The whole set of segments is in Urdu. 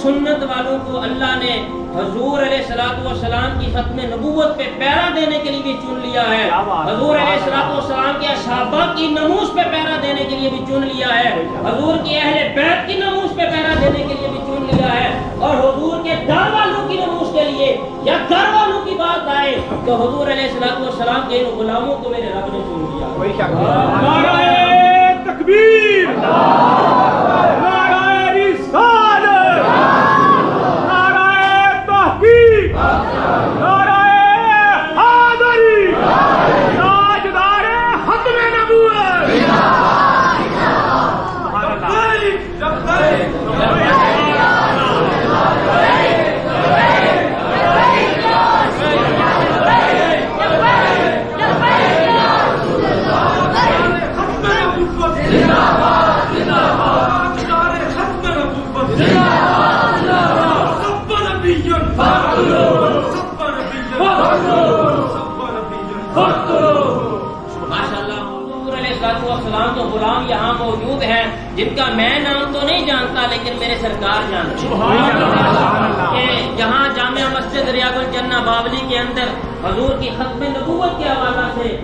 سنت والوں کو اللہ نے حضور علیہ السلام کی ختم نبوت پہ پیرا دینے کے لیے بھی چن لیا ہے، حضور علیہ السلام کے صحابہ کی ناموس پہ پیرا دینے کے لیے بھی چن لیا ہے، حضور کی اہل بیت کی ناموس پہ پیرا دینے کے لیے بھی چن لیا ہے، اور حضور کے در والوں کی ناموس کے لیے یا گھر والوں کی بات آئے تو حضور علیہ السلام کے ان غلاموں کو میرے رب نے چن لیا۔ نعرہ تکبیر، نعرہ رسالت، نعرہ تحقیق، نعرہ حیدری، تاجدار ختم نبوت۔ السلام تو غلام یہاں موجود ہیں جن کا میں نام تو نہیں جانتا لیکن میرے سرکار جانتے ہیں۔ جہاں جامع مسجد ریاض الجنہ باولی کے اندر حضور کی ختم نبوت کے حوالہ سے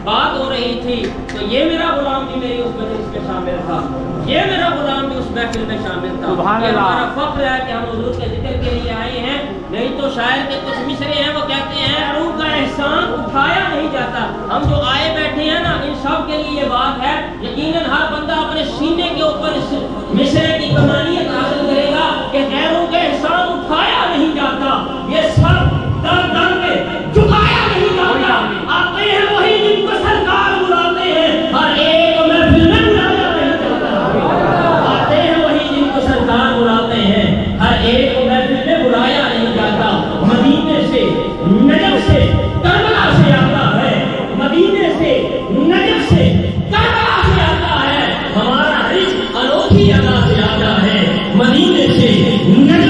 بات ہو رہی تھی تو یہ میرا غلام بھی میری اس مجلس میں شامل تھا، یہ میرا غلام بھی اس محفل میں شامل تھا۔ یہ ہمارا فخر ہے کہ ہم حضور کے ذکر کے لیے آئے ہیں، نہیں تو شاعر کے کچھ مصرے ہیں وہ کہتے ہیں روح کا احسان اٹھایا نہیں جاتا۔ ہم جو آئے بیٹھے ہیں نا ان سب کے لیے یہ بات ہے، یقیناً ہر بندہ اپنے سینے کے اوپر اس مصرے کی کمانیت حاصل کرے گا کہ غیروں کا احسان اٹھایا نہیں جاتا، یہ سب در در میں جھکایا نہیں جاتا۔ آتے ہیں وہی جن کو سرکار بلاتے ہیں، ہر ایک محفل میں بلایا نہیں جاتا۔ آتے ہیں وہی جن کو سرکار بلاتے ہیں، ہر ایک محفل میں بلایا نہیں جاتا۔ مدینے سے نجف سے کربلا سے آتا ہے، مدینے سے نجف سے کربلا سے آتا ہے، ہمارا رزق انوکھی ادا سے آتا ہے، مدینے سے نجف